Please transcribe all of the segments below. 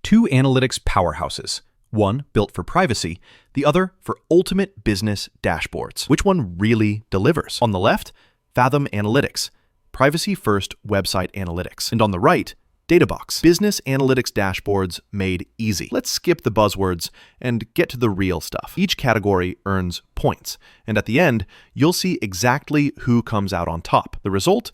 two analytics powerhouses, one built for privacy, the other for ultimate business dashboards. Which one really delivers? On the left, Fathom Analytics, privacy-first website analytics. And on the right, Databox, business analytics dashboards made easy. Let's skip the buzzwords and get to the real stuff. Each category earns points, and at the end, you'll see exactly who comes out on top. The result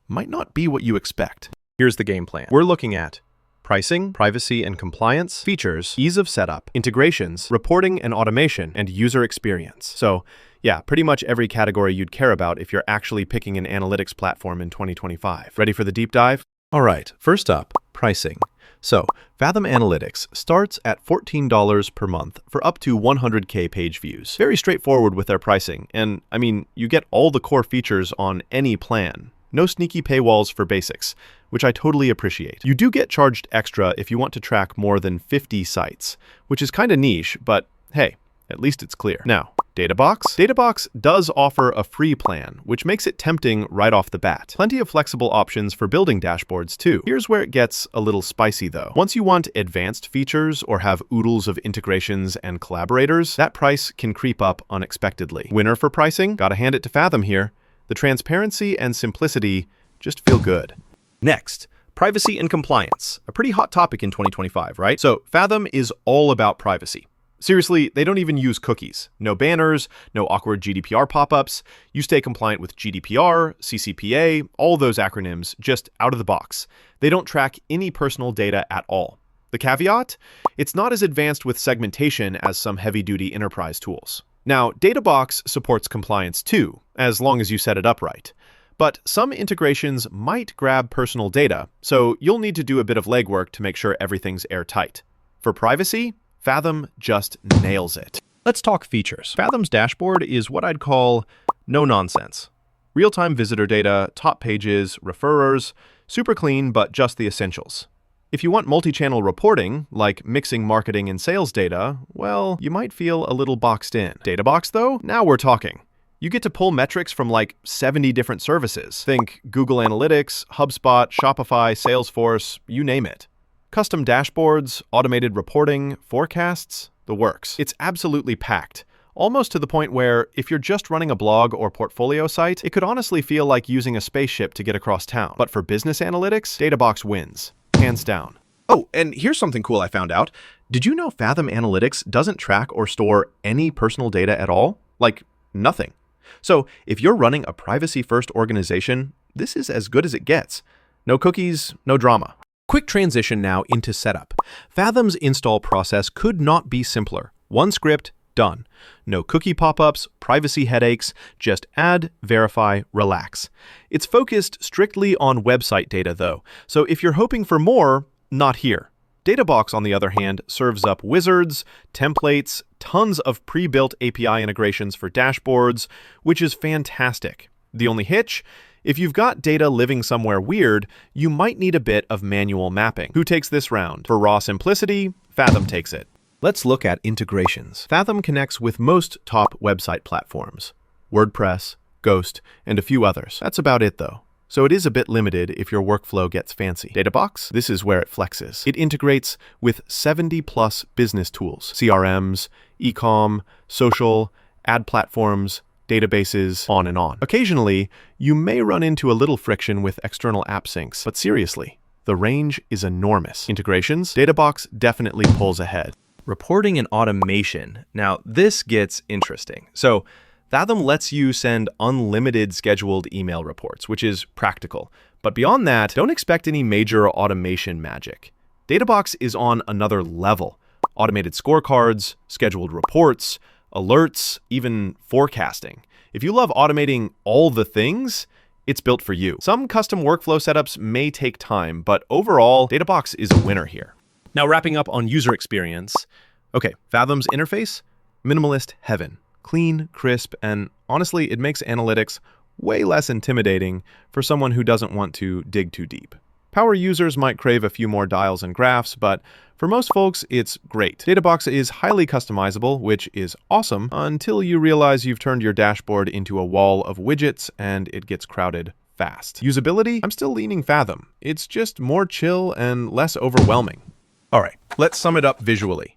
might not be what you expect. Here's the game plan. We're looking at pricing, privacy and compliance, features, ease of setup, integrations, reporting and automation, and user experience. So yeah, pretty much every category you'd care about if you're actually picking an analytics platform in 2025. Ready for the deep dive? All right, first up, pricing. So Fathom Analytics starts at $14 per month for up to 100K page views. Very straightforward with their pricing, and I mean, you get all the core features on any plan. No sneaky paywalls for basics, which I totally appreciate. You do get charged extra if you want to track more than 50 sites, which is kind of niche, but hey, at least it's clear. Now, Databox? Databox does offer a free plan, which makes it tempting right off the bat. Plenty of flexible options for building dashboards too. Here's where it gets a little spicy though. Once you want advanced features or have oodles of integrations and collaborators, that price can creep up unexpectedly. Winner for pricing? Gotta hand it to Fathom here. The transparency and simplicity just feel good. Next, privacy and compliance. A pretty hot topic in 2025, right? So Fathom is all about privacy. Seriously, they don't even use cookies. No banners, no awkward GDPR pop-ups. You stay compliant with GDPR, CCPA, all those acronyms just out of the box. They don't track any personal data at all. The caveat? It's not as advanced with segmentation as some heavy-duty enterprise tools. Now, Databox supports compliance too, as long as you set it up right. But some integrations might grab personal data, so you'll need to do a bit of legwork to make sure everything's airtight. For privacy, Fathom just nails it. Let's talk features. Fathom's dashboard is what I'd call no nonsense. Real-time visitor data, top pages, referrers, super clean, but just the essentials. If you want multi-channel reporting, like mixing marketing and sales data, well, you might feel a little boxed in. Databox though? Now we're talking. You get to pull metrics from like 70 different services. Think Google Analytics, HubSpot, Shopify, Salesforce, you name it. Custom dashboards, automated reporting, forecasts, the works. It's absolutely packed, almost to the point where if you're just running a blog or portfolio site, it could honestly feel like using a spaceship to get across town. But for business analytics, Databox wins, hands down. Oh, and here's something cool I found out. Did you know Fathom Analytics doesn't track or store any personal data at all? Like, nothing. So if you're running a privacy-first organization, this is as good as it gets. No cookies, no drama. Quick transition now into setup. Fathom's install process could not be simpler. One script, done. No cookie pop-ups, privacy headaches, just add, verify, relax. It's focused strictly on website data though, so if you're hoping for more, not here. Databox, on the other hand, serves up wizards, templates, tons of pre-built API integrations for dashboards, which is fantastic. The only hitch? If you've got data living somewhere weird, you might need a bit of manual mapping. Who takes this round? For raw simplicity, Fathom takes it. Let's look at integrations. Fathom connects with most top website platforms. WordPress, Ghost, and a few others. That's about it though. So it is a bit limited if your workflow gets fancy. Databox? This is where it flexes. It integrates with 70+ business tools. CRMs, e-com, social, ad platforms, databases, on and on. Occasionally, you may run into a little friction with external app syncs, but seriously, the range is enormous. Integrations? Databox definitely pulls ahead. Reporting and automation. Now, this gets interesting. So, Fathom lets you send unlimited scheduled email reports, which is practical. But beyond that, don't expect any major automation magic. Databox is on another level. Automated scorecards, scheduled reports, alerts, even forecasting. If you love automating all the things, it's built for you. Some custom workflow setups may take time, but overall, Databox is a winner here. Now wrapping up on user experience. Okay, Fathom's interface? Minimalist heaven. Clean, crisp, and honestly, it makes analytics way less intimidating for someone who doesn't want to dig too deep. Power users might crave a few more dials and graphs, but for most folks, it's great. Databox is highly customizable, which is awesome, until you realize you've turned your dashboard into a wall of widgets and it gets crowded fast. Usability? I'm still leaning Fathom. It's just more chill and less overwhelming. All right, Let's sum it up visually.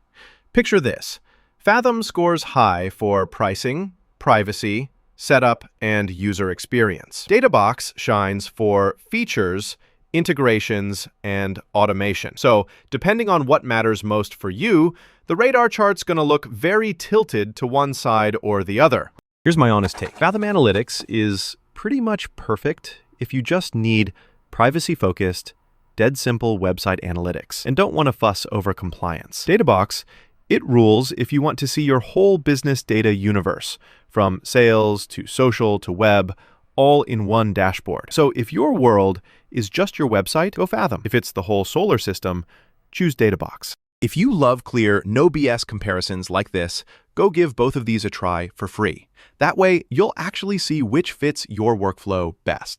Picture this. Fathom scores high for pricing, privacy, setup, and user experience. Databox shines for features, integrations, and automation. So, depending on what matters most for you, the radar chart's going to look very tilted to one side or the other. Here's my honest take. Fathom Analytics is pretty much perfect if you just need privacy-focused, dead simple website analytics and don't want to fuss over compliance. Databox, it rules if you want to see your whole business data universe, from sales to social to web, all in one dashboard. So if your world is just your website, go Fathom. If it's the whole solar system, choose Databox. If you love clear, no BS comparisons like this, go give both of these a try for free. That way, you'll actually see which fits your workflow best.